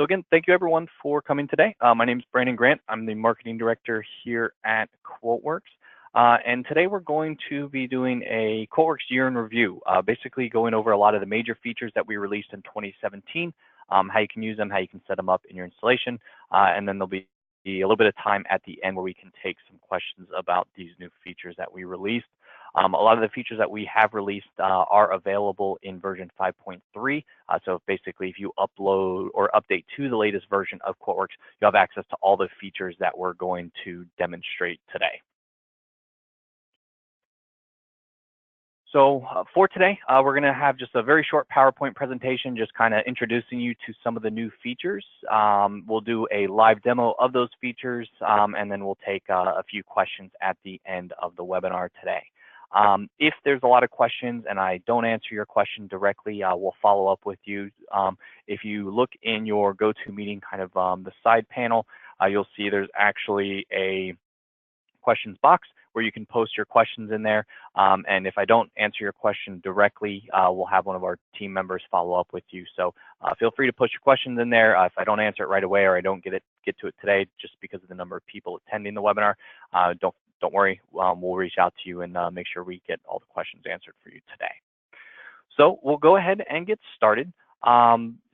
So again, thank you everyone for coming today. My name is Brandon Grant. I'm the marketing director here at QuoteWerks. And today we're going to be doing a QuoteWerks year in review, basically going over a lot of the major features that we released in 2017, how you can use them, how you can set them up in your installation, and then there'll be a little bit of time at the end where we can take some questions about these new features that we released. A lot of the features that we have released are available in version 5.3. So basically, if you upload or update to the latest version of QuoteWerks, you have access to all the features that we're going to demonstrate today. So for today, we're going to have just a very short PowerPoint presentation, just kind of introducing you to some of the new features. We'll do a live demo of those features, and then we'll take a few questions at the end of the webinar today. If there's a lot of questions and I don't answer your question directly, we'll follow up with you. If you look in your GoToMeeting kind of the side panel, you'll see there's actually a questions box where you can post your questions in there. And if I don't answer your question directly, we'll have one of our team members follow up with you. So feel free to post your questions in there. If I don't answer it right away or I don't get to it today, just because of the number of people attending the webinar, don't worry, we'll reach out to you and make sure we get all the questions answered for you today. So we'll go ahead and get started.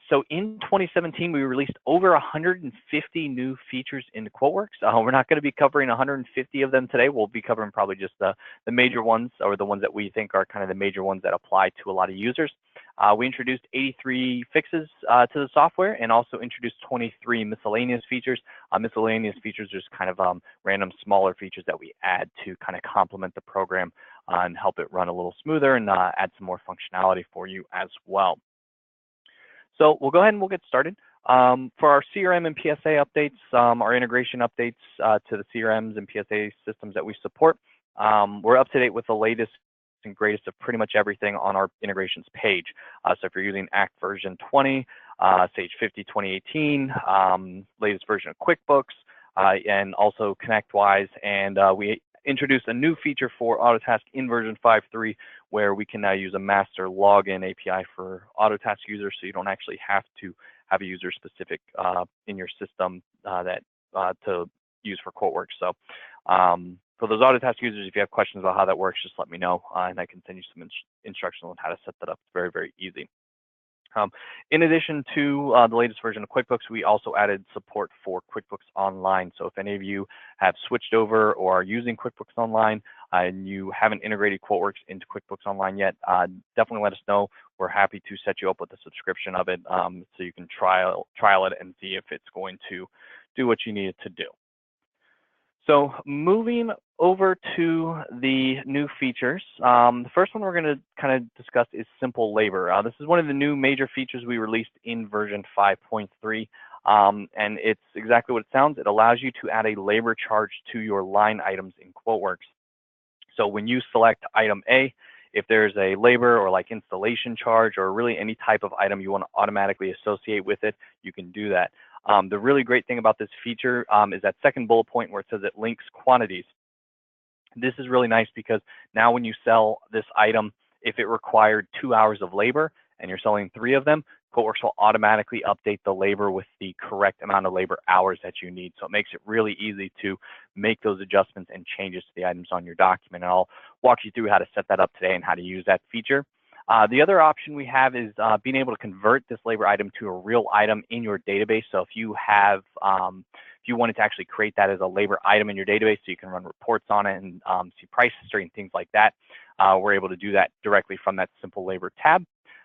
So in 2017, we released over 150 new features into QuoteWerks. We're not going to be covering 150 of them today. We'll be covering probably just the major ones, or the ones that we think are kind of the major ones that apply to a lot of users. We introduced 83 fixes to the software and also introduced 23 miscellaneous features. Miscellaneous features are just kind of random smaller features that we add to kind of complement the program and help it run a little smoother and add some more functionality for you as well. So we'll go ahead and we'll get started. For our CRM and PSA updates, our integration updates to the CRMs and PSA systems that we support, we're up to date with the latest and greatest of pretty much everything on our integrations page. So if you're using ACT version 20, Sage 50 2018, latest version of QuickBooks, and also ConnectWise, and we introduced a new feature for Autotask in version 5.3 where we can now use a master login API for Autotask users, so you don't actually have to have a user specific in your system to use for QuoteWerks. So for those Autotask users, if you have questions about how that works, just let me know and I can send you some instructions on how to set that up. It's very, very easy. In addition to the latest version of QuickBooks, we also added support for QuickBooks Online. So if any of you have switched over or are using QuickBooks Online and you haven't integrated QuoteWerks into QuickBooks Online yet, definitely let us know. We're happy to set you up with a subscription of it so you can trial it and see if it's going to do what you need it to do. So moving over to the new features, the first one we're going to kind of discuss is simple labor. This is one of the new major features we released in version 5.3, and it's exactly what it sounds. It allows you to add a labor charge to your line items in QuoteWerks. So when you select item A, if there's a labor or like installation charge or really any type of item you want to automatically associate with it, you can do that. The really great thing about this feature is that second bullet point where it says it links quantities. This is really nice because now when you sell this item, if it required 2 hours of labor and you're selling 3 of them, QuoteWerks will automatically update the labor with the correct amount of labor hours that you need. So it makes it really easy to make those adjustments and changes to the items on your document. And I'll walk you through how to set that up today and how to use that feature. The other option we have is being able to convert this labor item to a real item in your database. So if you have, if you wanted to actually create that as a labor item in your database so you can run reports on it and see price history and things like that, we're able to do that directly from that simple labor tab.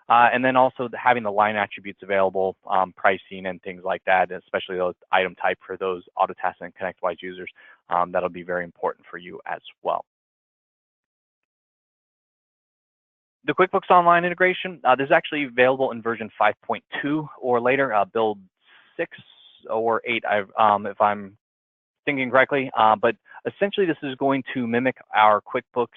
And then also having the line attributes available, pricing and things like that, especially those item type for those Autotask and ConnectWise users, that'll be very important for you as well. The QuickBooks Online integration, this is actually available in version 5.2 or later, build 6 or 8, if I'm thinking correctly. But essentially, this is going to mimic our QuickBooks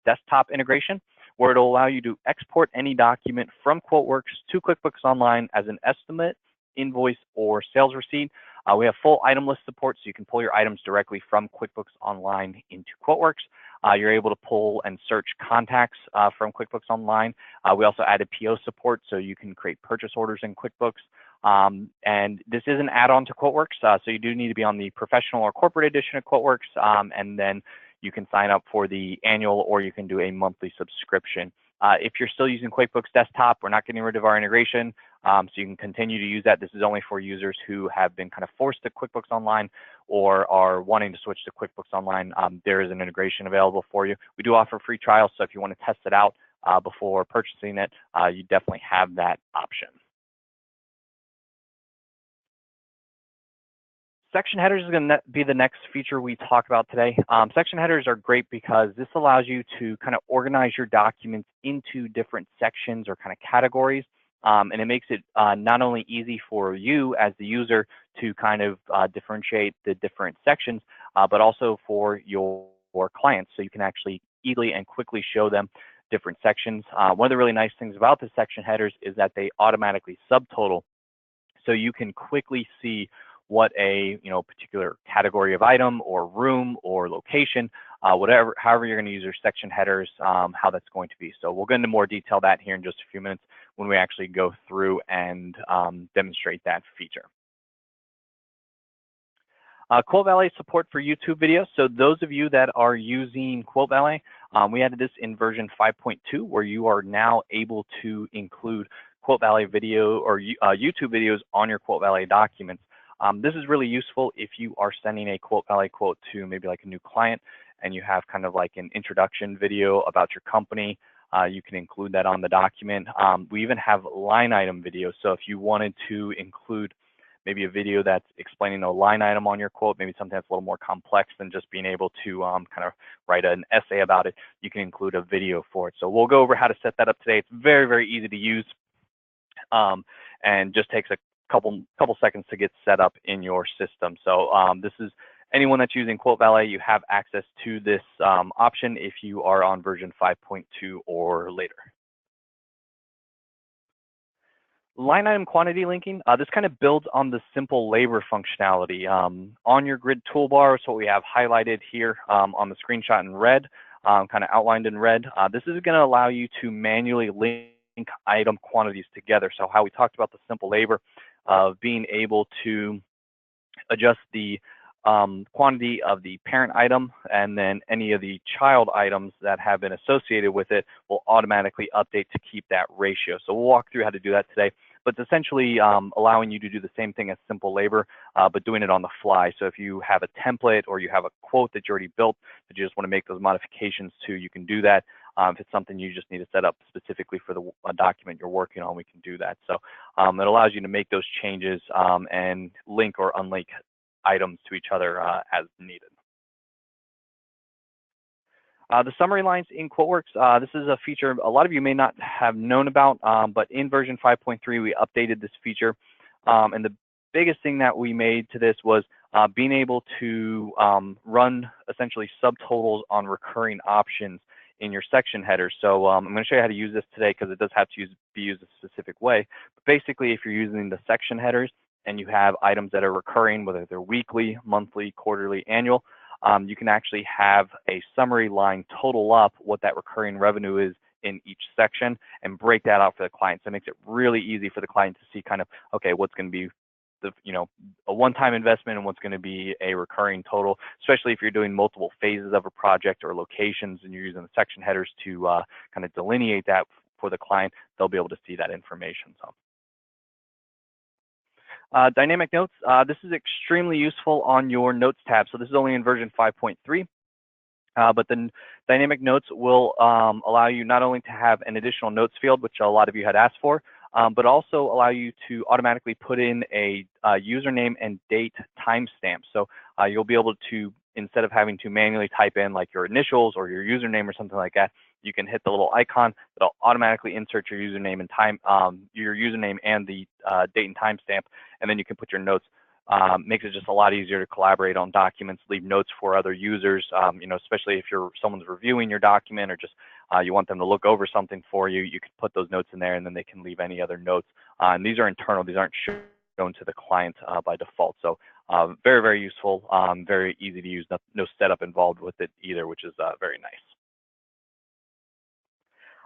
desktop integration, where it'll allow you to export any document from QuoteWerks to QuickBooks Online as an estimate, invoice, or sales receipt. We have full item list support, so you can pull your items directly from QuickBooks Online into QuoteWerks. You're able to pull and search contacts from QuickBooks Online. We also added PO support, so you can create purchase orders in QuickBooks. And this is an add-on to QuoteWerks, so you do need to be on the professional or corporate edition of QuoteWerks, and then you can sign up for the annual, or you can do a monthly subscription. If you're still using QuickBooks Desktop, we're not getting rid of our integration, so you can continue to use that. This is only for users who have been kind of forced to QuickBooks Online or are wanting to switch to QuickBooks Online. There is an integration available for you. We do offer free trials, so if you want to test it out before purchasing it, you definitely have that option. Section headers is going to be the next feature we talk about today. Section headers are great because this allows you to kind of organize your documents into different sections or kind of categories. And it makes it not only easy for you as the user to kind of differentiate the different sections, but also for your clients. So you can actually easily and quickly show them different sections. One of the really nice things about the section headers is that they automatically subtotal. So you can quickly see what a particular category of item or room or location, however you're going to use your section headers, how that's going to be. So we'll get into more detail that here in just a few minutes when we actually go through and demonstrate that feature. Quote Valet support for YouTube videos. So those of you that are using Quote Valet, we added this in version 5.2, where you are now able to include Quote Valet video or YouTube videos on your Quote Valet documents. This is really useful if you are sending a Quote Valet quote to maybe like a new client and you have kind of like an introduction video about your company. You can include that on the document. We even have line item videos. So if you wanted to include maybe a video that's explaining a line item on your quote, maybe something that's a little more complex than just being able to kind of write an essay about it, you can include a video for it. So we'll go over how to set that up today. It's very, very easy to use and just takes a couple seconds to get set up in your system. So this is anyone that's using Quote Valet, you have access to this option if you are on version 5.2 or later. Line item quantity linking, this kind of builds on the simple labor functionality. On your grid toolbar, so what we have highlighted here on the screenshot in red, kind of outlined in red, this is going to allow you to manually link item quantities together. So how we talked about the simple labor of being able to adjust the quantity of the parent item, and then any of the child items that have been associated with it will automatically update to keep that ratio. So we'll walk through how to do that today, but it's essentially allowing you to do the same thing as simple labor, but doing it on the fly. So if you have a template or you have a quote that you already built that you just want to make those modifications to, you can do that. If it's something you just need to set up specifically for the document you're working on, we can do that. So it allows you to make those changes and link or unlink items to each other as needed. The summary lines in QuoteWerks, this is a feature a lot of you may not have known about, but in version 5.3, we updated this feature. And the biggest thing that we made to this was being able to run essentially subtotals on recurring options in your section headers. So I'm going to show you how to use this today because it does have to be used a specific way. But basically, if you're using the section headers and you have items that are recurring, whether they're weekly, monthly, quarterly, annual, you can actually have a summary line total up what that recurring revenue is in each section and break that out for the client. So it makes it really easy for the client to see kind of, okay, what's going to be the, a one-time investment and what's going to be a recurring total, especially if you're doing multiple phases of a project or locations and you're using the section headers to kind of delineate that for the client. They'll be able to see that information. So. Dynamic notes, this is extremely useful on your notes tab. So this is only in version 5.3, but the dynamic notes will allow you not only to have an additional notes field, which a lot of you had asked for, but also allow you to automatically put in a username and date timestamp. So you'll be able to, instead of having to manually type in like your initials or your username or something like that, you can hit the little icon that'll automatically insert your username and the date and timestamp, and then you can put your notes. Makes it just a lot easier to collaborate on documents, leave notes for other users, especially if someone's reviewing your document or just you want them to look over something for you, you can put those notes in there and then they can leave any other notes. And these are internal, these aren't shown to the client by default. So very, very useful, very easy to use, no setup involved with it either, which is very nice.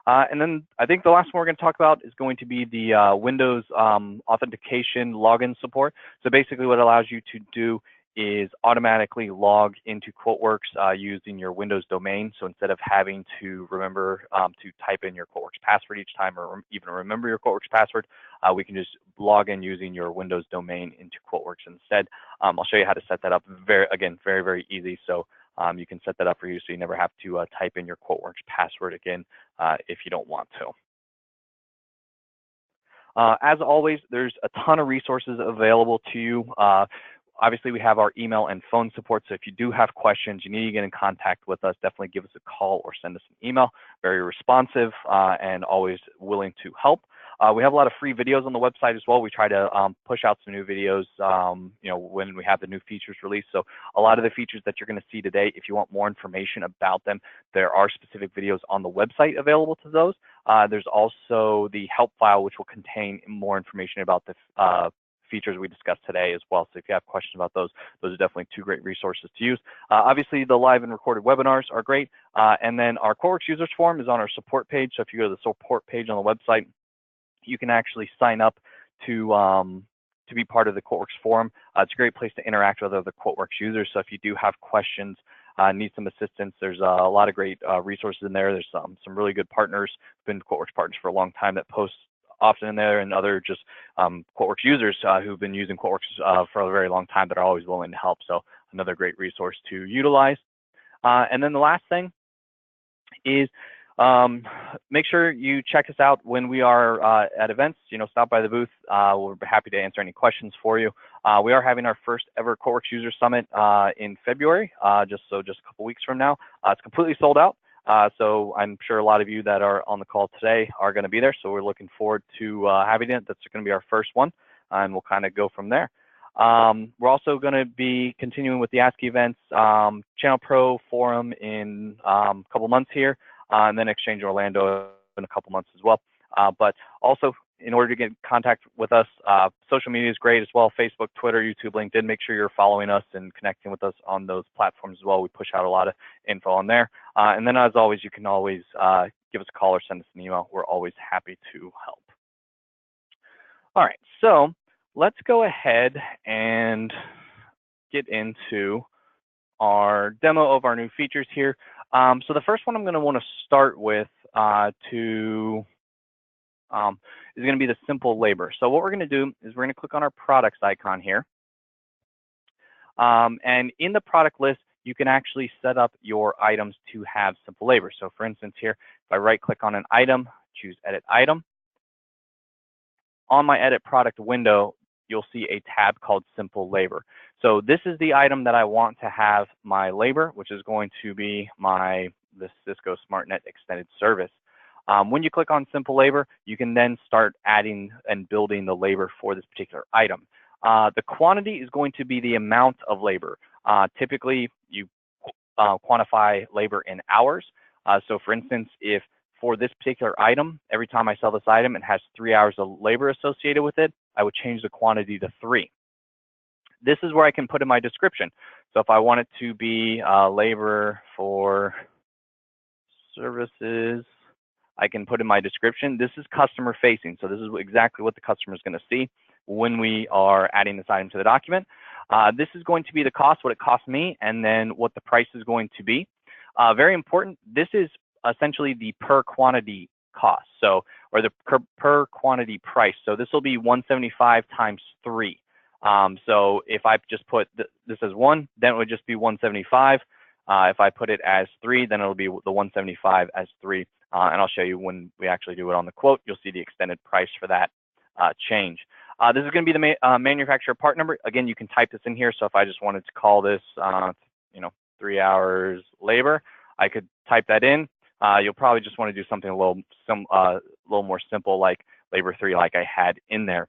And then I think the last one we're going to talk about is going to be the Windows authentication login support. So basically what it allows you to do is automatically log into QuoteWerks using your Windows domain. So instead of having to remember to type in your QuoteWerks password each time or even remember your QuoteWerks password, we can just log in using your Windows domain into QuoteWerks instead. I'll show you how to set that up. Very, very easy. So you can set that up for you so you never have to type in your QuoteWerks password again if you don't want to. As always, there's a ton of resources available to you. Obviously, we have our email and phone support, so if you do have questions, you need to get in contact with us, definitely give us a call or send us an email. Very responsive and always willing to help. We have a lot of free videos on the website as well. We try to push out some new videos, when we have the new features released. So a lot of the features that you're going to see today, if you want more information about them, there are specific videos on the website available to those. There's also the help file, which will contain more information about the features we discussed today as well. So if you have questions about those are definitely two great resources to use. Obviously, the live and recorded webinars are great. And then our QuoteWerks users forum is on our support page. So if you go to the support page on the website, you can actually sign up to be part of the QuoteWerks forum. It's a great place to interact with other QuoteWerks users. So if you do have questions, need some assistance, there's a lot of great resources in there. There's some really good partners, been QuoteWerks partners for a long time that post often in there, and other just QuoteWerks users who've been using QuoteWerks for a very long time that are always willing to help. So another great resource to utilize. And then the last thing is make sure you check us out when we are at events. Stop by the booth. We're happy to answer any questions for you. We are having our first ever QuoteWerks User Summit in February, just a couple weeks from now. It's completely sold out. So I'm sure a lot of you that are on the call today are going to be there. So we're looking forward to having it. That's going to be our first one, and we'll kind of go from there. We're also going to be continuing with the Ask Events Channel Pro Forum in a couple months here, and then Exchange Orlando in a couple months as well. But also, in order to get in contact with us, social media is great as well. Facebook, Twitter, YouTube, LinkedIn. Make sure you're following us and connecting with us on those platforms as well. We push out a lot of info on there. And then as always, you can always give us a call or send us an email. We're always happy to help. All right, so let's go ahead and get into our demo of our new features here. So the first one I'm going to want to start with is going to be the simple labor. So what we're going to do is we're going to click on our products icon here. And in the product list, you can actually set up your items to have simple labor. So for instance here, if I right click on an item, choose edit item, on my edit product window, you'll see a tab called simple labor. So this is the item that I want to have my labor, which is going to be the Cisco SmartNet extended service. When you click on simple labor, you can then start adding and building the labor for this particular item. The quantity is going to be the amount of labor. Typically, you quantify labor in hours. So for instance, if for this particular item, every time I sell this item, it has 3 hours of labor associated with it, I would change the quantity to 3. This is where I can put in my description. So if I want it to be labor for services, I can put in my description. This is customer facing. So this is exactly what the customer is going to see when we are adding this item to the document. This is going to be the cost, what it cost me, and then what the price is going to be. Very important, this is essentially the per quantity cost, or the per quantity price. So this will be 175 times 3. So if I just put this as 1, then it would just be 175. If I put it as 3, then it'll be the 175 as 3. And I'll show you when we actually do it on the quote. You'll see the extended price for that change. This is going to be the manufacturer part number. Again, you can type this in here. So if I just wanted to call this, 3 hours labor, I could type that in. You'll probably just want to do something a little more simple, like labor 3, like I had in there.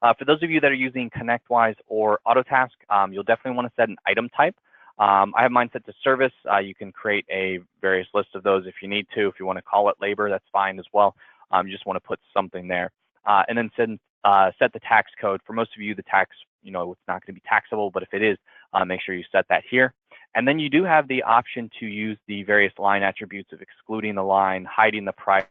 For those of you that are using ConnectWise or Autotask, you'll definitely want to set an item type. I have mine set to service. You can create a various list of those if you need to. If you want to call it labor, that's fine as well. You just want to put something there. And then set the tax code. For most of you, the tax, it's not going to be taxable, but if it is, make sure you set that here. And then you do have the option to use the various line attributes of excluding the line, hiding the price,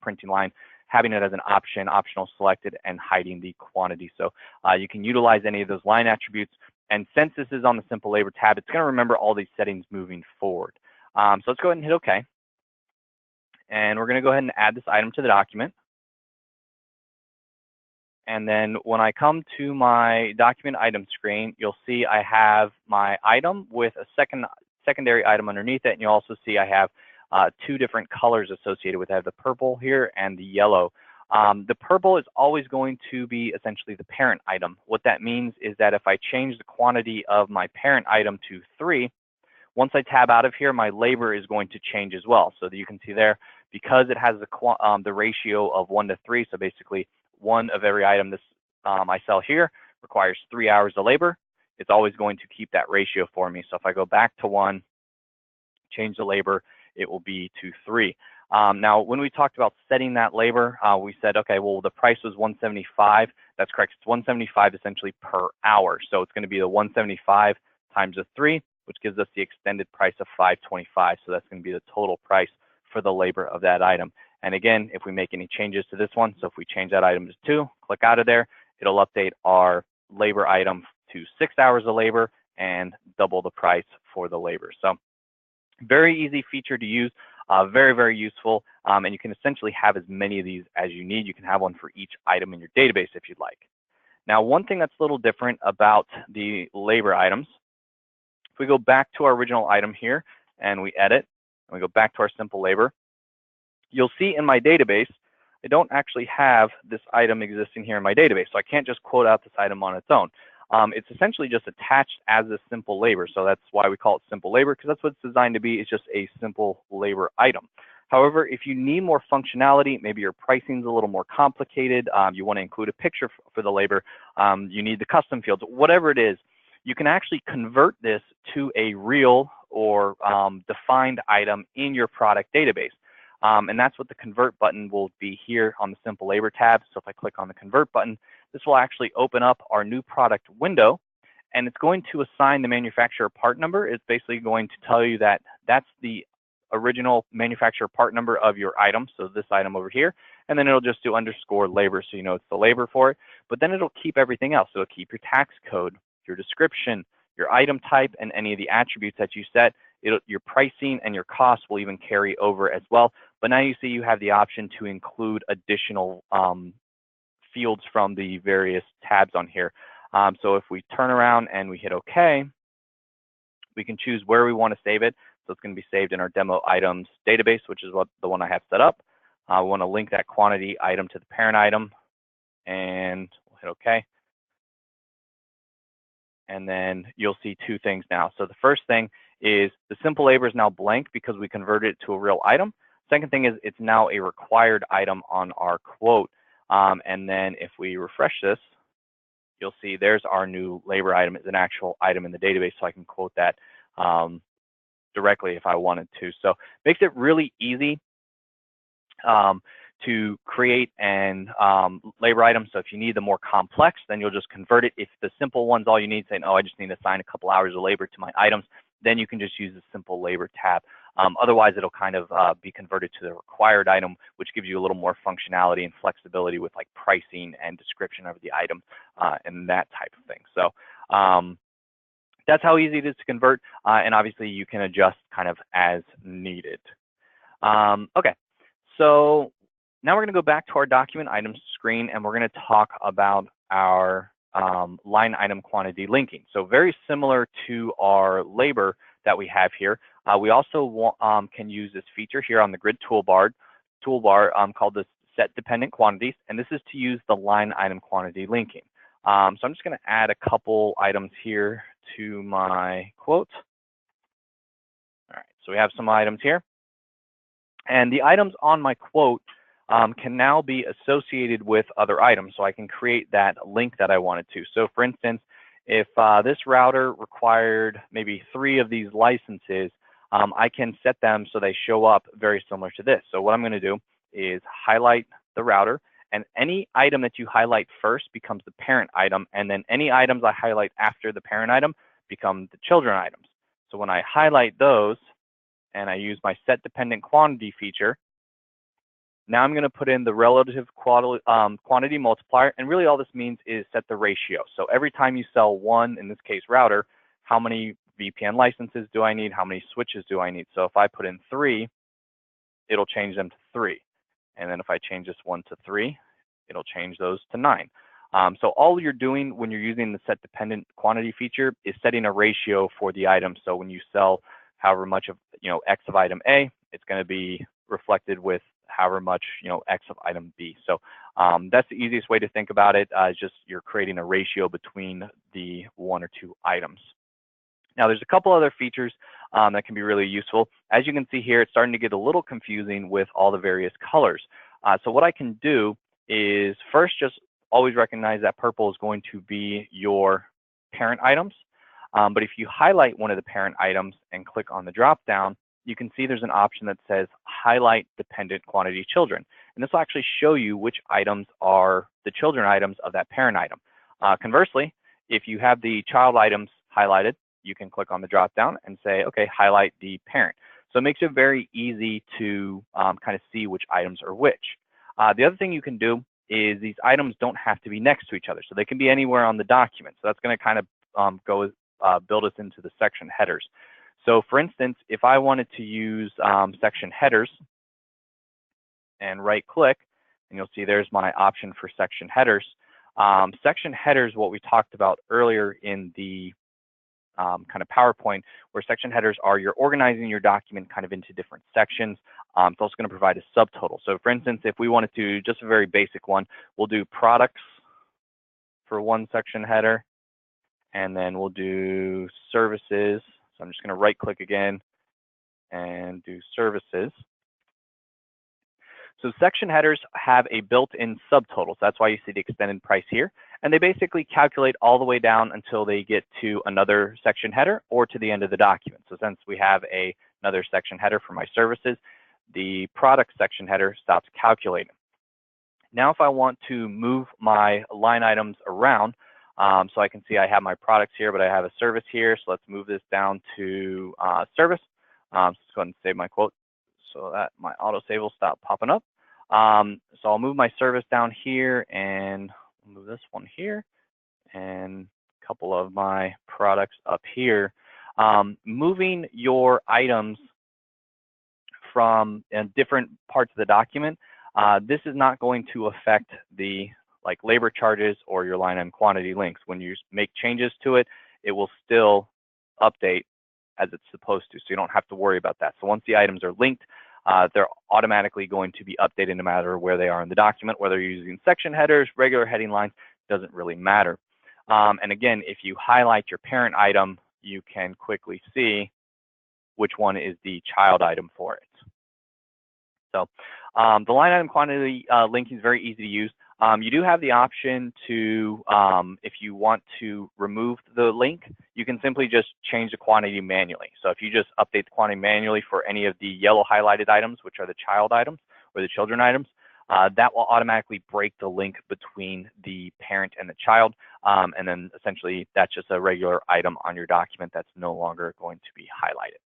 printing line, having it as an option, optional selected, and hiding the quantity. So you can utilize any of those line attributes. And since this is on the simple labor tab, it's going to remember all these settings moving forward. So let's go ahead and hit OK. And we're going to go ahead and add this item to the document. And then when I come to my document item screen, you'll see I have my item with a secondary item underneath it. And you'll also see I have two different colors associated with it. I have the purple here and the yellow. The purple is always going to be essentially the parent item. What that means is that if I change the quantity of my parent item to 3, once I tab out of here, my labor is going to change as well. So that you can see there, because it has the ratio of 1 to 3, so basically one of every item I sell here requires 3 hours of labor, it's always going to keep that ratio for me. So if I go back to 1, change the labor, it will be to 3. Now, when we talked about setting that labor, we said, okay, well, the price was $175. That's correct. It's $175 essentially per hour. So it's going to be the $175 times the 3, which gives us the extended price of $525. So that's going to be the total price for the labor of that item. And again, if we make any changes to this one, so if we change that item to 2, click out of there, it'll update our labor item to 6 hours of labor and double the price for the labor. So very easy feature to use, very, very useful. And you can essentially have as many of these as you need. You can have one for each item in your database if you'd like. Now, one thing that's a little different about the labor items, if we go back to our original item here and we edit, and we go back to our simple labor, you'll see in my database, I don't actually have this item existing here in my database. So I can't just quote out this item on its own. It's essentially just attached as a simple labor. So that's why we call it simple labor, because that's what it's designed to be. It's just a simple labor item. However, if you need more functionality, maybe your pricing is a little more complicated, you want to include a picture for the labor, you need the custom fields, whatever it is, you can actually convert this to a real or defined item in your product database. And that's what the convert button will be here on the simple labor tab. So if I click on the convert button, this will actually open up our new product window, and it's going to assign the manufacturer part number. It's basically going to tell you that that's the original manufacturer part number of your item, so this item over here, and then it'll just do underscore labor, so you know it's the labor for it. But then it'll keep everything else. So it'll keep your tax code, your description, your item type, and any of the attributes that you set. Your pricing and your costs will even carry over as well. But now you see you have the option to include additional fields from the various tabs on here. So if we turn around and we hit OK, we can choose where we want to save it. So it's going to be saved in our demo items database, which is the one I have set up. We want to link that quantity item to the parent item, and we'll hit OK. And then you'll see two things now. So the first thing is the simple labor is now blank because we converted it to a real item. Second thing is it's now a required item on our quote. And then if we refresh this, you'll see there's our new labor item. It's an actual item in the database, so I can quote that directly if I wanted to. So it makes it really easy to create an labor item. So if you need the more complex, then you'll just convert it. If the simple one's all you need, saying, oh, I just need to assign a couple hours of labor to my items, then you can just use the simple labor tab. Otherwise, it'll kind of be converted to the required item, which gives you a little more functionality and flexibility with like pricing and description of the item and that type of thing. So that's how easy it is to convert. And obviously, you can adjust kind of as needed. Okay, so now we're going to go back to our document items screen, and we're going to talk about our line item quantity linking. So very similar to our labor that we have here. We also can use this feature here on the grid toolbar called the set dependent quantities, and this is to use the line item quantity linking. So I'm just going to add a couple items here to my quote. All right, so we have some items here, and the items on my quote can now be associated with other items, so I can create that link that I wanted to. So for instance, if this router required maybe 3 of these licenses, I can set them so they show up very similar to this. So what I'm going to do is highlight the router, and any item that you highlight first becomes the parent item, and then any items I highlight after the parent item become the children items. So when I highlight those and I use my set dependent quantity feature, now I'm going to put in the relative quantity multiplier, and really all this means is set the ratio. So every time you sell one, in this case router, how many VPN licenses do I need? How many switches do I need? So if I put in 3, it'll change them to 3. And then if I change this one to 3, it'll change those to 9. So all you're doing when you're using the set dependent quantity feature is setting a ratio for the item. So when you sell however much of, X of item A, it's going to be reflected with however much, X of item B. So that's the easiest way to think about it. Just you're creating a ratio between the 1 or 2 items. Now, there's a couple other features that can be really useful. As you can see here, it's starting to get a little confusing with all the various colors. So what I can do is first just always recognize that purple is going to be your parent items. But if you highlight one of the parent items and click on the drop down, you can see there's an option that says highlight dependent quantity children. And this will actually show you which items are the children items of that parent item. Conversely, if you have the child items highlighted, you can click on the drop down and say, okay, highlight the parent. So it makes it very easy to kind of see which items are which. The other thing you can do is these items don't have to be next to each other. So they can be anywhere on the document. So that's going to kind of build us into the section headers. So for instance, if I wanted to use section headers and right click, and you'll see there's my option for section headers. Section headers, what we talked about earlier in the kind of PowerPoint, where section headers are you're organizing your document kind of into different sections. It's also going to provide a subtotal. So for instance, if we wanted to, just a very basic one, we'll do products for one section header, and then we'll do services. So I'm just going to right click again and do services. So section headers have a built-in subtotal. So that's why you see the extended price here. And they basically calculate all the way down until they get to another section header or to the end of the document. So since we have another section header for my services, the product section header stops calculating. Now if I want to move my line items around, so I can see I have my products here, but I have a service here. So let's move this down to service. Let's go ahead and save my quote so that my autosave will stop popping up. So I'll move my service down here and move this one here and a couple of my products up here. Moving your items from different parts of the document, this is not going to affect the labor charges or your line item quantity links. When you make changes to it, it will still update as it's supposed to. So you don't have to worry about that. So once the items are linked, they're automatically going to be updated no matter where they are in the document, whether you're using section headers, regular heading lines, doesn't really matter. And again, if you highlight your parent item, you can quickly see which one is the child item for it. So the line item quantity linking is very easy to use. You do have the option to, if you want to remove the link, you can simply just change the quantity manually. So if you just update the quantity manually for any of the yellow highlighted items, which are the child items or the children items, that will automatically break the link between the parent and the child. And then essentially that's just a regular item on your document that's no longer going to be highlighted.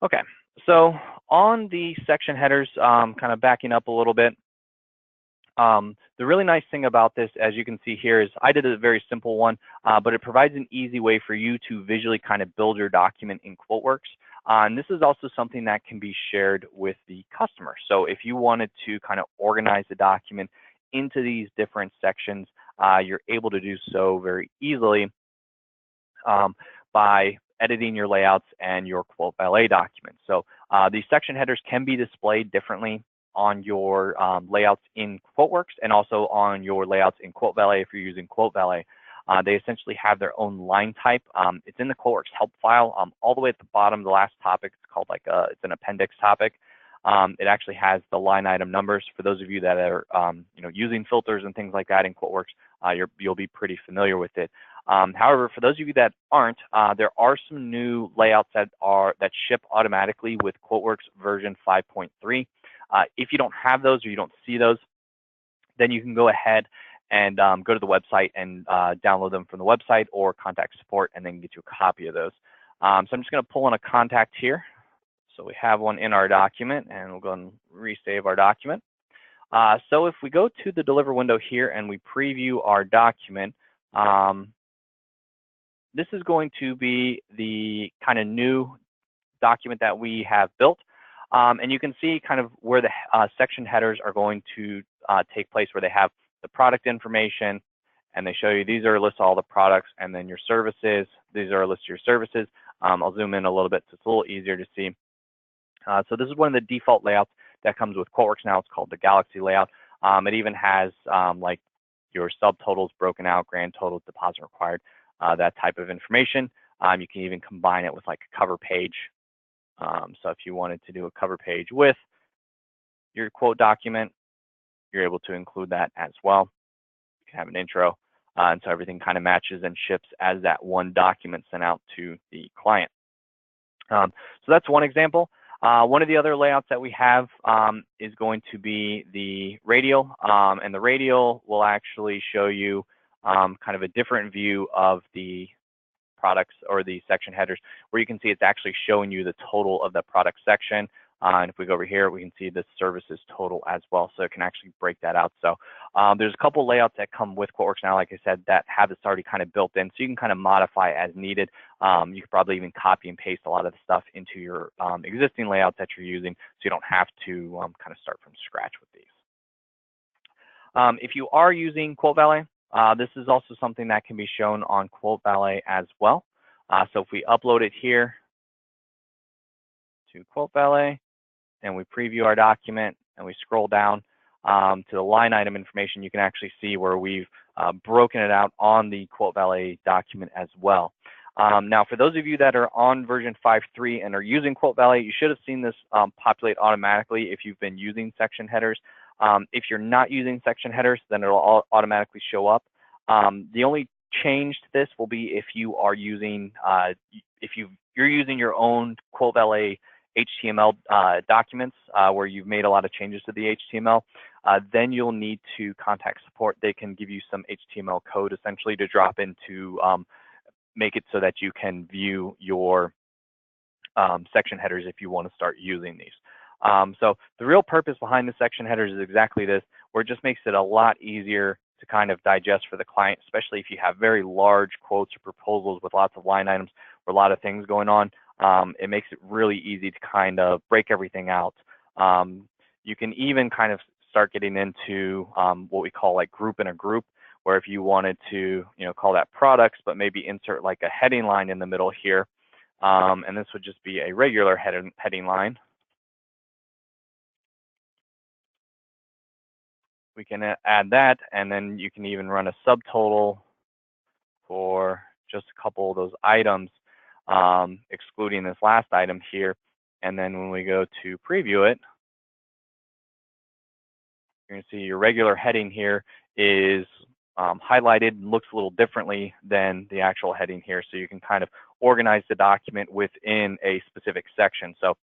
Okay, so on the section headers, kind of backing up a little bit, the really nice thing about this, as you can see here, is I did a very simple one, but it provides an easy way for you to visually kind of build your document in QuoteWerks. And this is also something that can be shared with the customer. So if you wanted to kind of organize the document into these different sections, you're able to do so very easily by editing your layouts and your Quote Valet document. So these section headers can be displayed differently on your layouts in QuoteWerks and also on your layouts in Quote Valet if you're using Quote Valet. They essentially have their own line type. It's in the QuoteWerks help file. All the way at the bottom, the last topic, it's called it's an appendix topic. It actually has the line item numbers. For those of you that are using filters and things like that in QuoteWerks, you'll be pretty familiar with it. However, for those of you that aren't, there are some new layouts that ship automatically with QuoteWerks version 5.3. If you don't have those or you don't see those, then you can go ahead and go to the website and download them from the website, or contact support and then get you a copy of those. So I'm just going to pull in a contact here. So we have one in our document, and we'll go and resave our document. So if we go to the deliver window here and we preview our document, this is going to be the kind of new document that we have built. And you can see kind of where the section headers are going to take place, where they have the product information, and they show you these are a list of all the products, and then your services. These are a list of your services. I'll zoom in a little bit so it's a little easier to see. So this is one of the default layouts that comes with QuoteWerks now. It's called the Galaxy layout. It even has like your subtotals broken out, grand totals, deposit required, that type of information. You can even combine it with like a cover page. So if you wanted to do a cover page with your quote document, you're able to include that as well. You can have an intro, and so everything kind of matches and ships as that one document sent out to the client. So that's one example. One of the other layouts that we have is going to be the radial, and the radial will actually show you kind of a different view of the products or the section headers, where you can see it's actually showing you the total of the product section. And if we go over here, we can see the services total as well. So it can actually break that out. So there's a couple layouts that come with QuoteWerks now, like I said, that have this already kind of built in. So you can kind of modify as needed. You could probably even copy and paste a lot of the stuff into your existing layouts that you're using, so you don't have to kind of start from scratch with these. If you are using QuoteValet, this is also something that can be shown on QuoteValet as well. So if we upload it here to QuoteValet and we preview our document and we scroll down to the line item information, you can actually see where we've broken it out on the QuoteValet document as well. Now, for those of you that are on version 5.3 and are using QuoteValet, you should have seen this populate automatically if you've been using section headers. If you're not using section headers, then it'll automatically show up. The only change to this will be if you are using, you're using your own QuoteValet HTML documents where you've made a lot of changes to the HTML, then you'll need to contact support. They can give you some HTML code essentially to drop into make it so that you can view your section headers if you want to start using these. So the real purpose behind the section headers is exactly this, where it just makes it a lot easier to kind of digest for the client, especially if you have very large quotes or proposals with lots of line items or a lot of things going on. It makes it really easy to kind of break everything out. You can even kind of start getting into what we call like group in a group, where if you wanted to, call that products, but maybe insert like a heading line in the middle here, and this would just be a regular heading line. We can add that, and then you can even run a subtotal for just a couple of those items, excluding this last item here. And then when we go to preview it, you're going to see your regular heading here is highlighted and looks a little differently than the actual heading here. So you can kind of organize the document within a specific section. So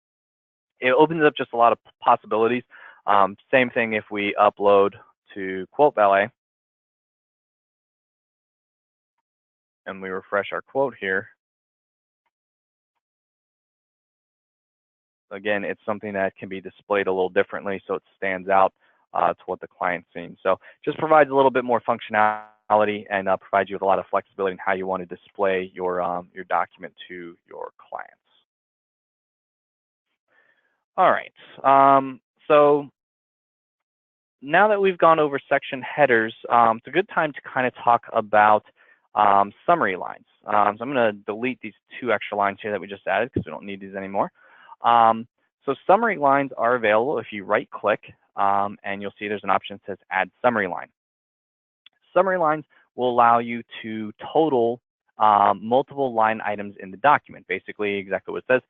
it opens up just a lot of possibilities. Same thing if we upload to QuoteValet and we refresh our quote here. Again, it's something that can be displayed a little differently so it stands out to what the client's seeing. So just provides a little bit more functionality and provides you with a lot of flexibility in how you want to display your document to your clients. All right, so now that we've gone over section headers, it's a good time to kind of talk about summary lines. So I'm going to delete these 2 extra lines here that we just added because we don't need these anymore. So summary lines are available if you right click and you'll see there's an option that says add summary line. Summary lines will allow you to total multiple line items in the document. Basically exactly what it says,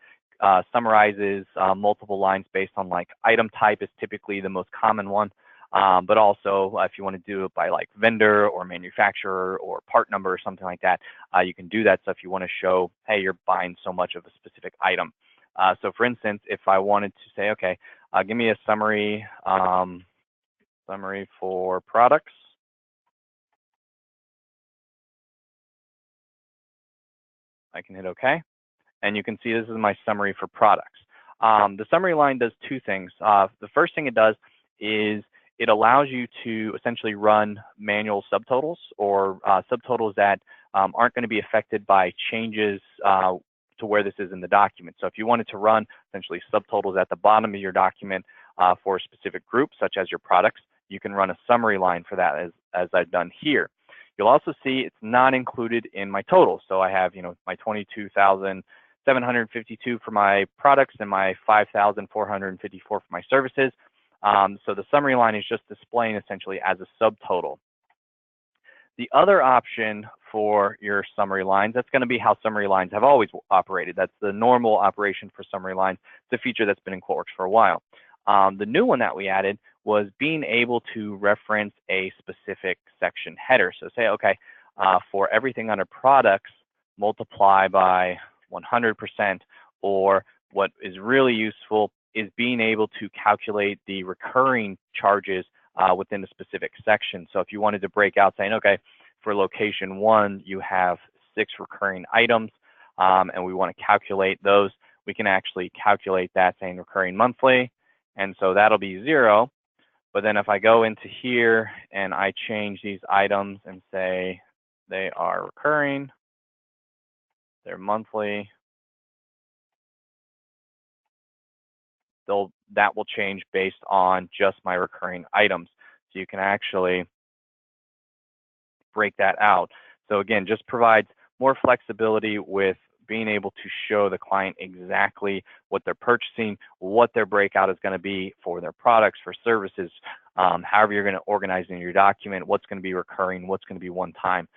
summarizes multiple lines based on like item type is typically the most common one. But also if you want to do it by like vendor or manufacturer or part number or something like that, you can do that. So if you want to show, hey, you're buying so much of a specific item. So for instance, if I wanted to say, okay, give me a summary for products, I can hit OK. And you can see this is my summary for products. The summary line does two things. The first thing it does is it allows you to essentially run manual subtotals or subtotals that aren't going to be affected by changes to where this is in the document. So if you wanted to run essentially subtotals at the bottom of your document for a specific group, such as your products, you can run a summary line for that as I've done here. You'll also see it's not included in my total. So I have, my 22,752 for my products and my 5,454 for my services. So the summary line is just displaying essentially as a subtotal. The other option for your summary lines, that's going to be how summary lines have always operated. That's the normal operation for summary lines. It's a feature that's been in QuoteWerks for a while. The new one that we added was being able to reference a specific section header. So say, okay, for everything under products, multiply by 100%, or what is really useful is being able to calculate the recurring charges within a specific section. So if you wanted to break out saying, okay, for location 1, you have 6 recurring items, and we want to calculate those, we can actually calculate that saying recurring monthly, and so that'll be 0. But then if I go into here and I change these items and say they are recurring, they're monthly, that will change based on just my recurring items. So you can actually break that out. So again, just provides more flexibility with being able to show the client exactly what they're purchasing, what their breakout is going to be for their products, for services, however you're going to organize in your document, what's going to be recurring, what's going to be one time.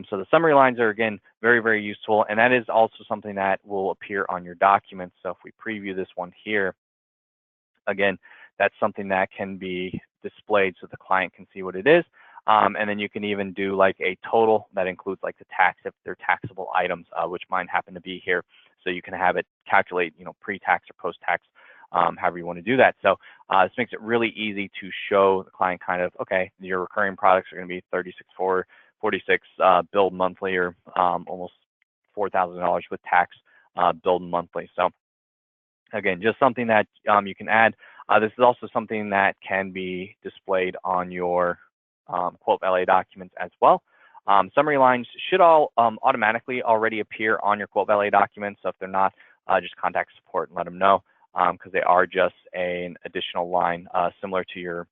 So the summary lines are, again, very, very useful, and that is also something that will appear on your document. So if we preview this one here, again, that's something that can be displayed so the client can see what it is. And then you can even do like a total that includes like the tax if they're taxable items, which mine happen to be here. So you can have it calculate, pre-tax or post-tax, however you want to do that. So this makes it really easy to show the client kind of, okay, your recurring products are going to be $36,446 billed monthly, or almost $4,000 with tax billed monthly. So again, just something that you can add. This is also something that can be displayed on your QuoteValet documents as well. Summary lines should all automatically already appear on your QuoteValet documents. So if they're not, just contact support and let them know, because they are just an additional line similar to your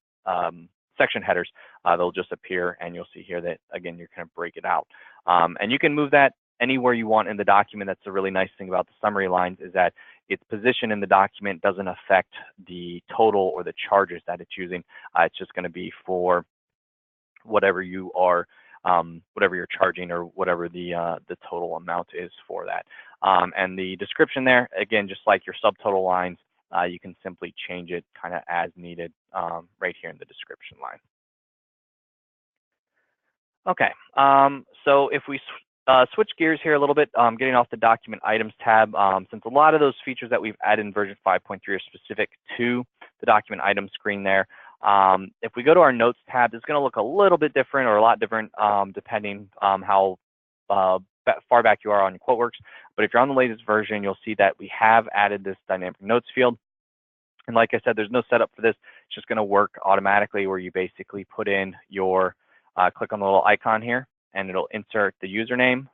section headers. They'll just appear, and you'll see here that, again, you're going to break it out. And you can move that anywhere you want in the document. That's the really nice thing about the summary lines, is that its position in the document doesn't affect the total or the charges that it's using. It's just going to be for whatever you are, whatever you're charging, or whatever the total amount is for that. And the description there, again, just like your subtotal lines, you can simply change it kind of as needed right here in the description line. Okay, so if we switch gears here a little bit, getting off the document items tab, since a lot of those features that we've added in version 5.3 are specific to the document items screen there. If we go to our notes tab, it's going to look a little bit different, or a lot different, depending how far back you are on your QuoteWerks. But if you're on the latest version, you'll see that we have added this dynamic notes field. And like I said, there's no setup for this. It's just going to work automatically, where you basically put in your, click on the little icon here, and it'll insert the username,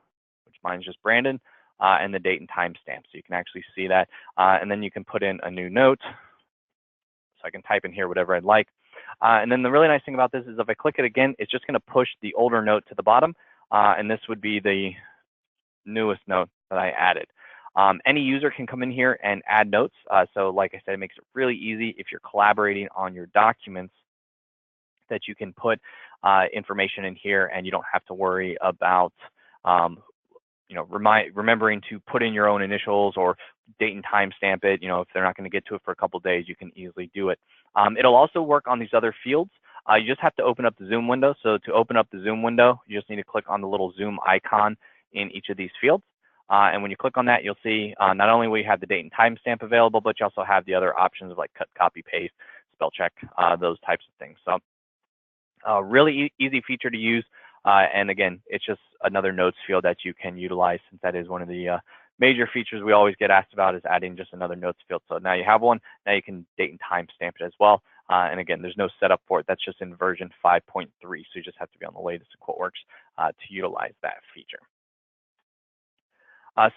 which mine is just Brandon, and the date and timestamp. So you can actually see that. And then you can put in a new note. So I can type in here whatever I'd like. And then the really nice thing about this is if I click it again, it's just going to push the older note to the bottom. And this would be the newest note that I added. Any user can come in here and add notes. So like I said, it makes it really easy if you're collaborating on your documents, that you can put information in here, and you don't have to worry about remembering to put in your own initials or date and time stamp it. If they're not going to get to it for a couple of days, you can easily do it. It'll also work on these other fields. You just have to open up the Zoom window. So to open up the Zoom window, you just need to click on the little Zoom icon in each of these fields. And when you click on that, you'll see not only will you have the date and time stamp available, but you also have the other options of like cut, copy, paste, spell check, those types of things. So really easy feature to use. And again, it's just another notes field that you can utilize, since that is one of the major features we always get asked about, is adding just another notes field. So now you have one. Now you can date and time stamp it as well. And again, there's no setup for it. That's just in version 5.3. So you just have to be on the latest in QuoteWerks to utilize that feature.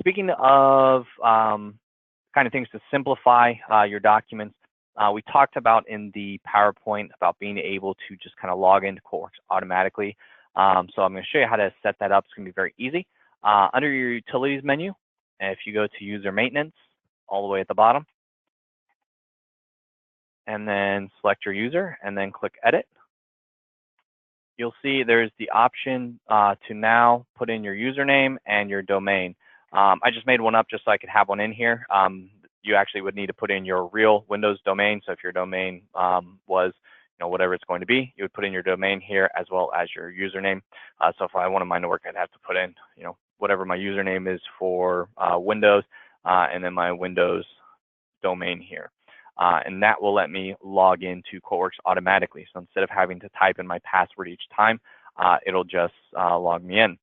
Speaking of kind of things to simplify your documents, we talked about in the PowerPoint about being able to just kind of log into QuoteWerks automatically. So I'm going to show you how to set that up. It's going to be very easy. Under your utilities menu, if you go to user maintenance all the way at the bottom, and then select your user and then click edit, you'll see there's the option to now put in your username and your domain. I just made one up just so I could have one in here. You actually would need to put in your real Windows domain. So if your domain was, whatever it's going to be, you would put in your domain here as well as your username. So if I wanted mine to work, I'd have to put in, whatever my username is for Windows, and then my Windows domain here. And that will let me log into QuoteWerks automatically. So instead of having to type in my password each time, it'll just log me in.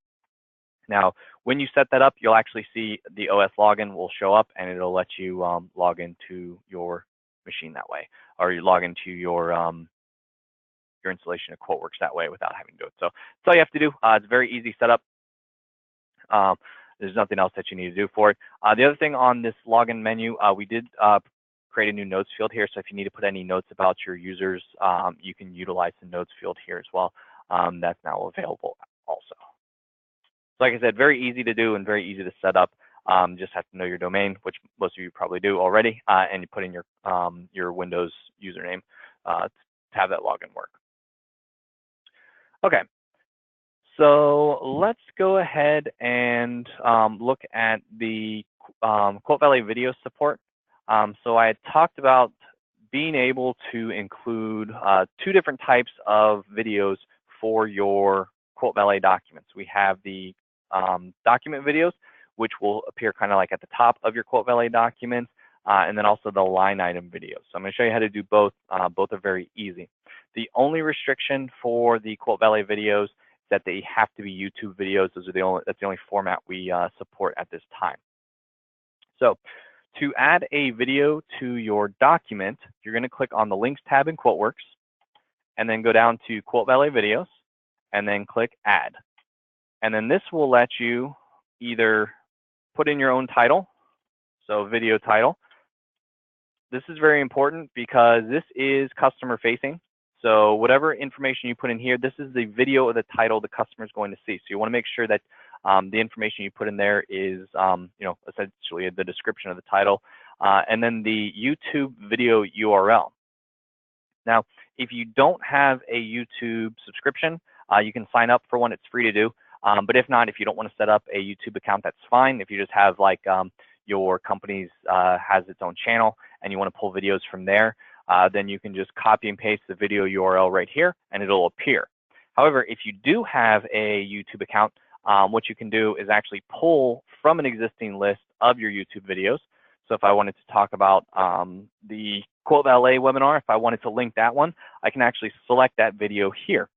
Now, when you set that up, you'll actually see the OS login will show up, and it'll let you log into your machine that way, or you log into your installation of QuoteWerks that way without having to do it. So that's all you have to do. It's a very easy setup. There's nothing else that you need to do for it. The other thing on this login menu, we did create a new notes field here. So if you need to put any notes about your users, you can utilize the notes field here as well. That's now available also. So like I said, very easy to do and very easy to set up. Just have to know your domain, which most of you probably do already, and you put in your Windows username to have that login work. Okay, so let's go ahead and look at the Quote Valet video support. So I had talked about being able to include 2 different types of videos for your Quote Valet documents. We have the document videos, which will appear kind of like at the top of your Quote Valet documents, and then also the line item videos. So I'm going to show you how to do both. Both are very easy. The only restriction for the Quote Valet videos is that they have to be YouTube videos. That's the only format we support at this time. So to add a video to your document, you're going to click on the Links tab in QuoteWerks, and then go down to Quote Valet Videos, and then click Add. And then this will let you either put in your own title, so video title. This is very important because this is customer facing. So whatever information you put in here, this is the video of the title the customer is going to see. So you want to make sure that the information you put in there is, essentially the description of the title, and then the YouTube video URL. Now, if you don't have a YouTube subscription, you can sign up for one. It's free to do. But if not, if you don't want to set up a YouTube account, that's fine. If you just have like your company's has its own channel and you want to pull videos from there, then you can just copy and paste the video URL right here and it'll appear. However, if you do have a YouTube account, what you can do is actually pull from an existing list of your YouTube videos. So if I wanted to talk about the Quote Valet webinar, if I wanted to link that one, I can actually select that video here.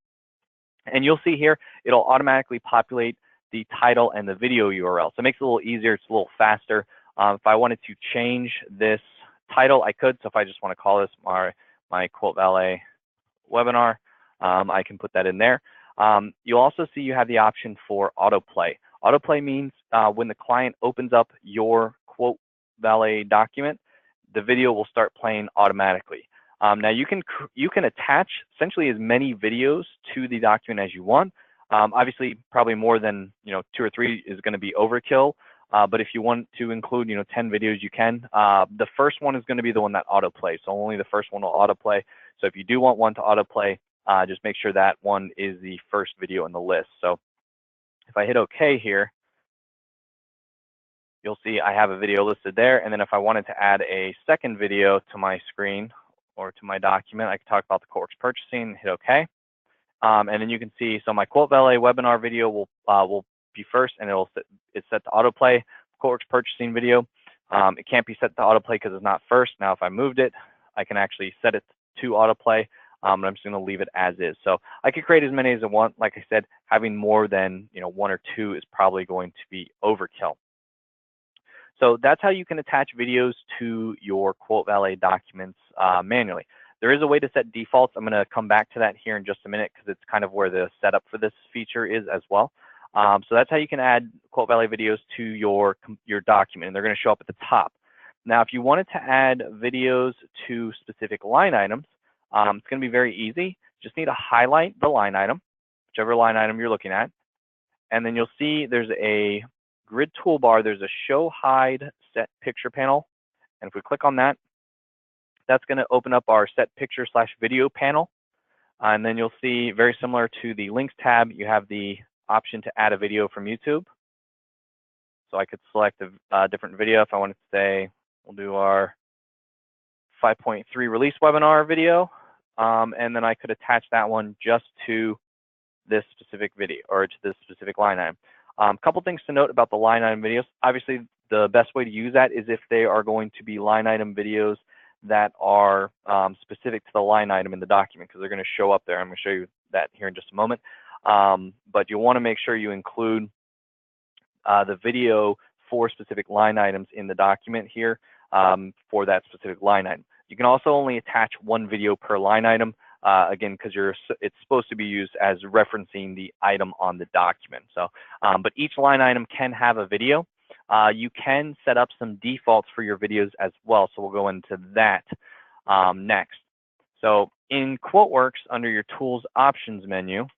And you'll see here, it'll automatically populate the title and the video URL. So it makes it a little easier, it's a little faster. If I wanted to change this title, I could. So if I just want to call this my Quote Valet webinar, I can put that in there. You'll also see you have the option for autoplay. Autoplay means when the client opens up your Quote Valet document, the video will start playing automatically. Now you can attach essentially as many videos to the document as you want. Obviously, probably more than 2 or 3 is going to be overkill. But if you want to include 10 videos, you can. The first one is going to be the one that autoplays. So only the first one will autoplay. So if you do want one to autoplay, just make sure that one is the first video in the list. So if I hit OK here, you'll see I have a video listed there. And then if I wanted to add a second video to my screen or to my document, I can talk about the QuoteWerks purchasing, hit OK. And then you can see, so my Quote Valet webinar video will be first, and it's set to autoplay. QuoteWerks purchasing video, it can't be set to autoplay because it's not first. Now, if I moved it, I can actually set it to autoplay. but I'm just going to leave it as is. So I could create as many as I want. Like I said, having more than 1 or 2 is probably going to be overkill. So that's how you can attach videos to your Quote Valet documents manually. There is a way to set defaults. I'm going to come back to that here in just a minute because it's kind of where the setup for this feature is as well. So that's how you can add Quote Valet videos to your document, and they're going to show up at the top. Now, if you wanted to add videos to specific line items, it's going to be very easy. Just need to highlight the line item, whichever line item you're looking at, and then you'll see there's a grid toolbar. There's a Show Hide Set Picture panel, and if we click on that, that's going to open up our Set Picture/Video panel, and then you'll see, very similar to the Links tab, you have the option to add a video from YouTube. So I could select a different video if I wanted to say, we'll do our 5.3 release webinar video, and then I could attach that one just to this specific video or to this specific line item. A couple things to note about the line item videos. Obviously, the best way to use that is if they are going to be line item videos that are specific to the line item in the document, because they're going to show up there. I'm going to show you that here in just a moment. But you want to make sure you include the video for specific line items in the document here for that specific line item. You can also only attach one video per line item, again, because it's supposed to be used as referencing the item on the document. So, but each line item can have a video. You can set up some defaults for your videos as well. So we'll go into that next. So in QuoteWerks, under your Tools Options menu, if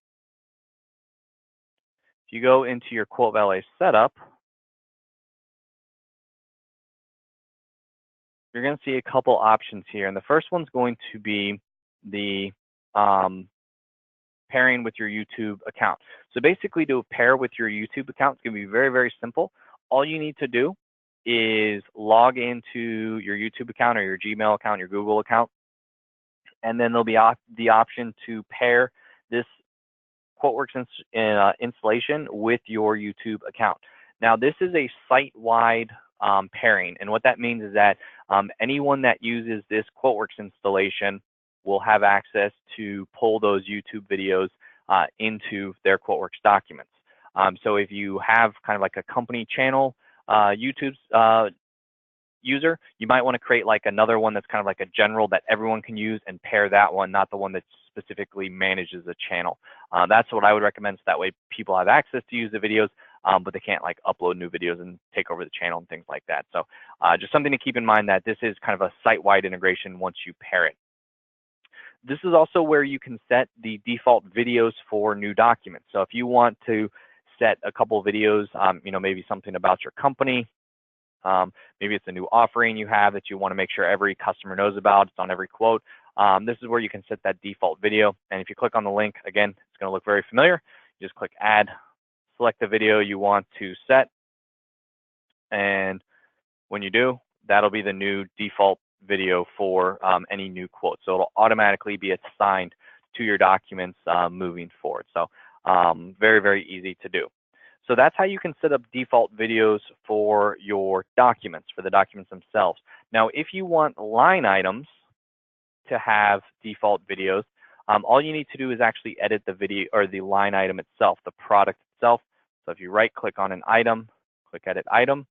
you go into your Quote Valet setup, you're going to see a couple options here. And the first one's going to be the pairing with your YouTube account. So basically, to pair with your YouTube account, it's going to be very, very simple. All you need to do is log into your YouTube account or your Gmail account, your Google account, and then there'll be the option to pair this QuoteWerks installation with your YouTube account. Now, this is a site-wide pairing, and what that means is that anyone that uses this QuoteWerks installation will have access to pull those YouTube videos into their QuoteWerks documents. So if you have kind of like a company channel YouTube user, you might want to create like another one that's kind of like a general that everyone can use and pair that one, not the one that specifically manages a channel. That's what I would recommend, so that way people have access to use the videos, but they can't like upload new videos and take over the channel and things like that. So just something to keep in mind, that this is kind of a site-wide integration once you pair it. This is also where you can set the default videos for new documents. So if you want to set a couple of videos, maybe something about your company, maybe it's a new offering you have that you want to make sure every customer knows about, it's on every quote. This is where you can set that default video. And if you click on the link, again, it's going to look very familiar. You just click Add, select the video you want to set, and when you do, that'll be the new default video for any new quote. So it'll automatically be assigned to your documents moving forward. So very, very easy to do. So that's how you can set up default videos for your documents, for the documents themselves. Now, if you want line items to have default videos, all you need to do is actually edit the video or the line item itself, the product itself. So if you right click on an item, click Edit Item,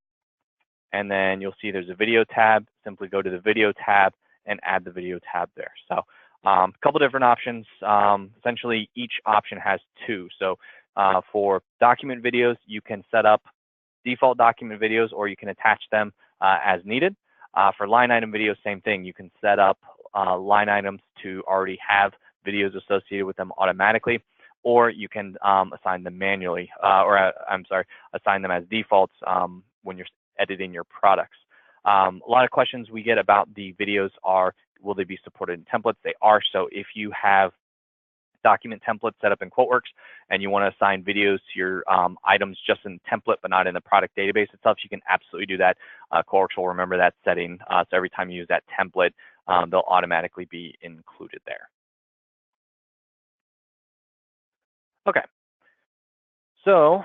and then you'll see there's a video tab. Simply go to the video tab and add the video tab there. So a couple different options. Essentially, each option has two. So for document videos, you can set up default document videos, or you can attach them as needed. For line item videos, same thing. You can set up line items to already have videos associated with them automatically, or you can assign them manually, assign them as defaults when you're editing your products. A lot of questions we get about the videos are, will they be supported in templates? They are. So if you have document templates set up in QuoteWerks and you want to assign videos to your items just in template but not in the product database itself, you can absolutely do that. QuoteWerks will remember that setting, so every time you use that template, they'll automatically be included there. Okay, so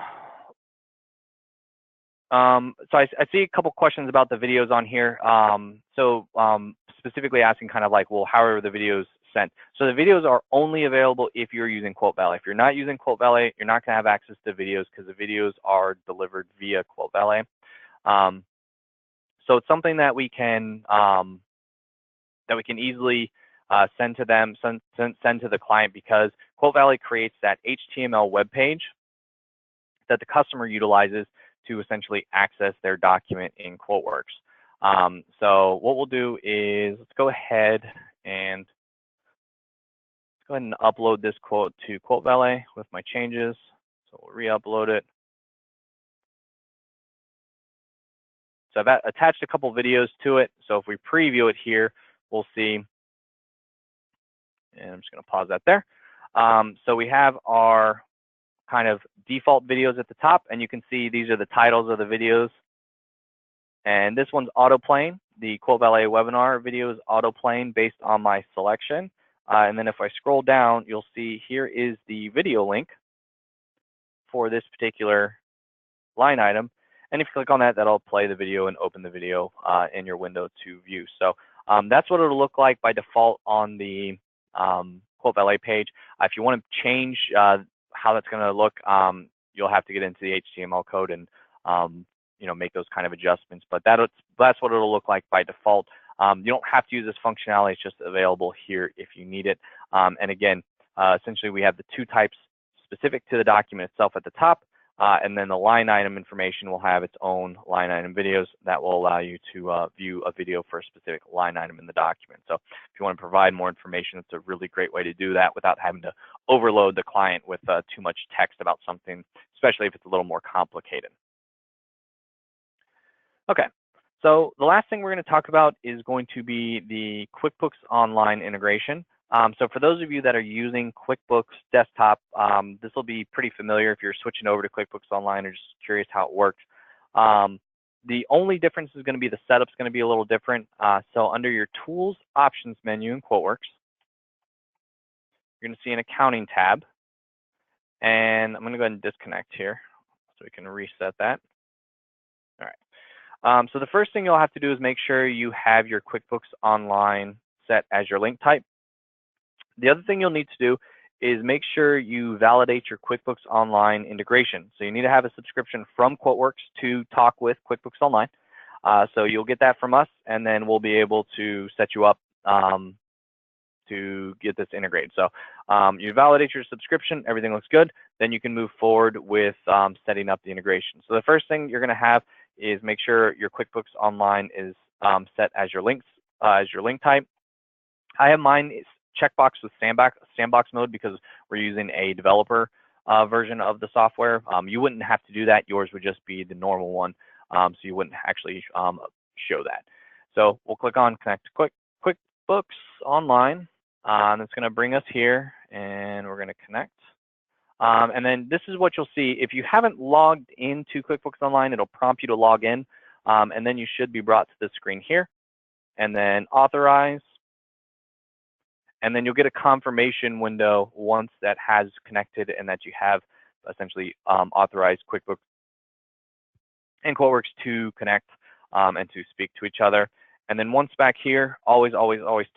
I see a couple questions about the videos on here. Specifically asking kind of like, well, how are the videos So the videos are only available if you're using Quote Valet. If you're not using Quote Valet, you're not going to have access to videos because the videos are delivered via Quote Valet. So it's something that we can easily send to them, send to the client, because Quote Valet creates that HTML web page that the customer utilizes to essentially access their document in QuoteWerks. So what we'll do is let's go ahead and upload this quote to Quote Valet with my changes. So we'll re-upload it. So I've attached a couple videos to it. So if we preview it here, we'll see, and I'm just going to pause that there. So we have our kind of default videos at the top, and you can see these are the titles of the videos. And this one's auto-playing. The Quote Valet webinar video is auto-playing based on my selection. And then if I scroll down, you'll see here is the video link for this particular line item. And if you click on that, that'll play the video and open the video in your window to view. So that's what it'll look like by default on the Quote Valet page. If you want to change how that's going to look, you'll have to get into the HTML code and make those kind of adjustments. But that's what it'll look like by default. You don't have to use this functionality; it's just available here if you need it. And again, essentially, we have the two types specific to the document itself at the top, and then the line item information will have its own line item videos that will allow you to view a video for a specific line item in the document. So if you want to provide more information, it's a really great way to do that without having to overload the client with too much text about something, especially if it's a little more complicated. Okay, so the last thing we're going to talk about is going to be the QuickBooks Online integration. So for those of you that are using QuickBooks Desktop, this will be pretty familiar if you're switching over to QuickBooks Online or just curious how it works. The only difference is going to be the setup's going to be a little different. So under your Tools Options menu in QuoteWorks, you're going to see an Accounting tab. And I'm going to go ahead and disconnect here so we can reset that. All right. So the first thing you'll have to do is make sure you have your QuickBooks Online set as your link type. The other thing you'll need to do is make sure you validate your QuickBooks Online integration. So you need to have a subscription from QuoteWorks to talk with QuickBooks Online. So you'll get that from us, and then we'll be able to set you up to get this integrated. So you validate your subscription, everything looks good, then you can move forward with setting up the integration. So the first thing you're going to have is make sure your QuickBooks Online is set as your link type. I have mine checkbox with sandbox mode because we're using a developer version of the software. You wouldn't have to do that. Yours would just be the normal one, so you wouldn't actually show that. So we'll click on Connect to QuickBooks Online, and it's going to bring us here, and we're going to connect. And then this is what you'll see. If you haven't logged into QuickBooks Online, it'll prompt you to log in, and then you should be brought to this screen here, and then authorize. And then you'll get a confirmation window once that has connected and that you have essentially authorized QuickBooks and QuoteWorks to connect and to speak to each other. And then once back here, always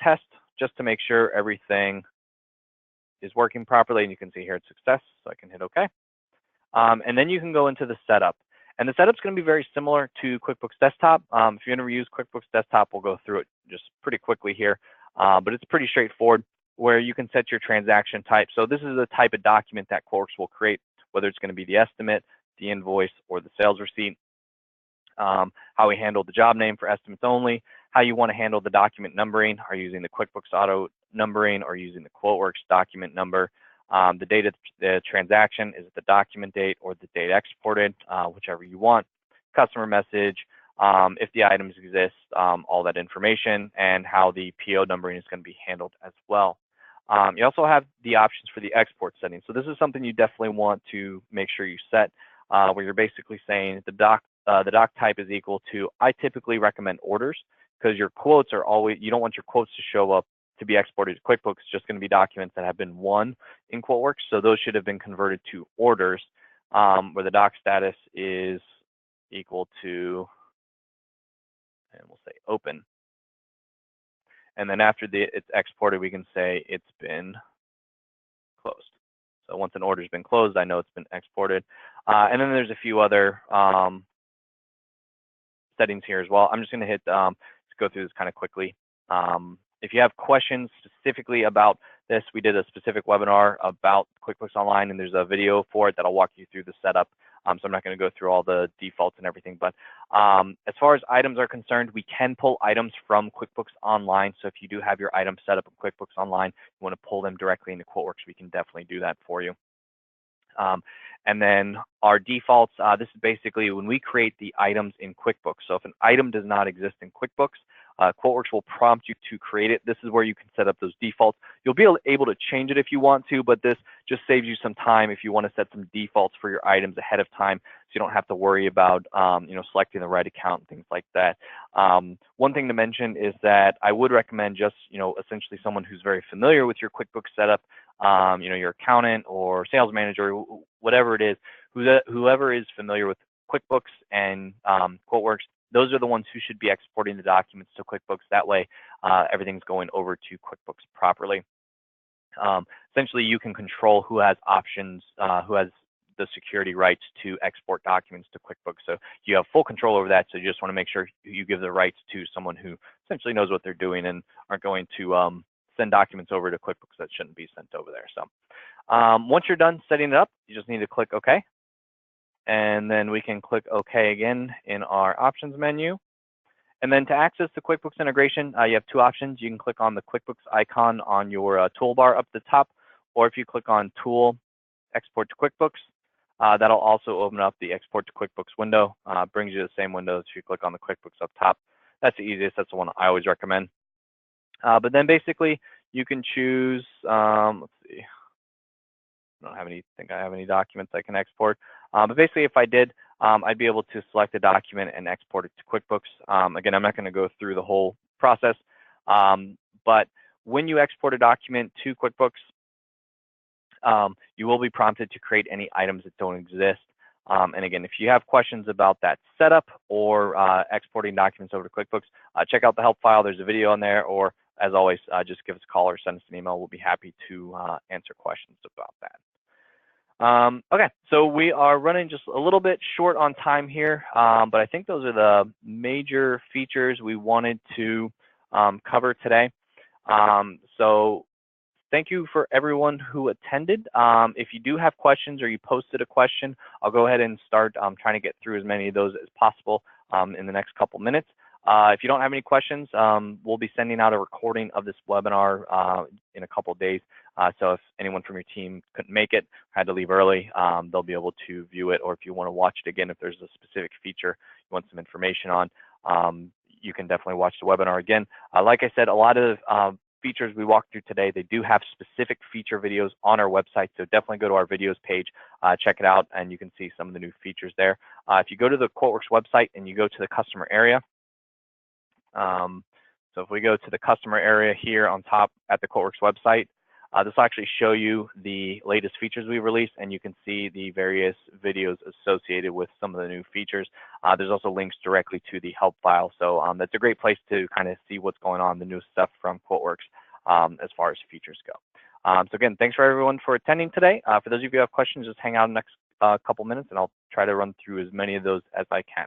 test just to make sure everything is working properly. And you can see here it's success, so I can hit OK. And then you can go into the setup. And the setup's going to be very similar to QuickBooks Desktop. If you've never used QuickBooks Desktop, we'll go through it just pretty quickly here. But it's pretty straightforward, where you can set your transaction type. So this is the type of document that QuoteWorks will create, whether it's going to be the estimate, the invoice, or the sales receipt. How we handle the job name for estimates only, how you want to handle the document numbering, are you using the QuickBooks auto numbering or using the QuoteWorks document number. The date of the transaction, is it the document date or the date exported, whichever you want. Customer message, if the items exist, all that information, and how the PO numbering is going to be handled as well. You also have the options for the export settings. So this is something you definitely want to make sure you set, where you're basically saying the doc type is equal to, I typically recommend orders, because your quotes are always, you don't want your quotes to show up to be exported to QuickBooks. It's just going to be documents that have been won in QuoteWorks. So those should have been converted to orders, where the doc status is equal to, and we'll say open. And then after it's exported, we can say it's been closed. So once an order's been closed, I know it's been exported. And then there's a few other settings here as well. I'm just going to hit let's go through this kind of quickly. If you have questions specifically about this, we did a specific webinar about QuickBooks Online, and there's a video for it that'll walk you through the setup. So I'm not going to go through all the defaults and everything, but as far as items are concerned, we can pull items from QuickBooks Online. So if you do have your items set up in QuickBooks Online, you want to pull them directly into QuoteWerks, we can definitely do that for you. And then our defaults, this is basically when we create the items in QuickBooks. So if an item does not exist in QuickBooks, QuoteWerks will prompt you to create it. This is where you can set up those defaults. You'll be able to change it if you want to, but this just saves you some time if you want to set some defaults for your items ahead of time, so you don't have to worry about selecting the right account and things like that. One thing to mention is that I would recommend just essentially someone who's very familiar with your QuickBooks setup, your accountant or sales manager, whatever it is, whoever is familiar with QuickBooks and QuoteWerks. Those are the ones who should be exporting the documents to QuickBooks. That way, everything's going over to QuickBooks properly. Essentially, you can control who has options, who has the security rights to export documents to QuickBooks. So you have full control over that. So you just want to make sure you give the rights to someone who essentially knows what they're doing and aren't going to send documents over to QuickBooks that shouldn't be sent over there. So once you're done setting it up, you just need to click OK. And then we can click OK again in our options menu. And then to access the QuickBooks integration, you have two options. You can click on the QuickBooks icon on your toolbar up at the top, or if you click on Tool, Export to QuickBooks, that'll also open up the Export to QuickBooks window. Brings you to the same window as if you click on the QuickBooks up top. That's the easiest. That's the one I always recommend. But then basically, you can choose, let's see. I don't think I have any documents I can export. But basically, if I did, I'd be able to select a document and export it to QuickBooks. Again, I'm not going to go through the whole process. But when you export a document to QuickBooks, you will be prompted to create any items that don't exist. And again, if you have questions about that setup or exporting documents over to QuickBooks, check out the help file. There's a video on there, or as always, just give us a call or send us an email. We'll be happy to answer questions about that. Okay, so we are running just a little bit short on time here, but I think those are the major features we wanted to cover today. So thank you for everyone who attended. If you do have questions or you posted a question, I'll go ahead and start trying to get through as many of those as possible in the next couple minutes. If you don't have any questions, we'll be sending out a recording of this webinar in a couple of days. So if anyone from your team couldn't make it, had to leave early, they'll be able to view it. Or if you want to watch it again, if there's a specific feature you want some information on, you can definitely watch the webinar again. Like I said, a lot of features we walked through today, they do have specific feature videos on our website. So definitely go to our videos page, check it out, and you can see some of the new features there. If you go to the QuoteWerks website and you go to the customer area, so if we go to the customer area here on top at the QuoteWerks website, this will actually show you the latest features we released, and you can see the various videos associated with some of the new features. There's also links directly to the help file, so that's a great place to kind of see what's going on, the new stuff from QuoteWerks as far as features go. So again, thanks for everyone for attending today. For those of you who have questions, just hang out in the next couple minutes, and I'll try to run through as many of those as I can.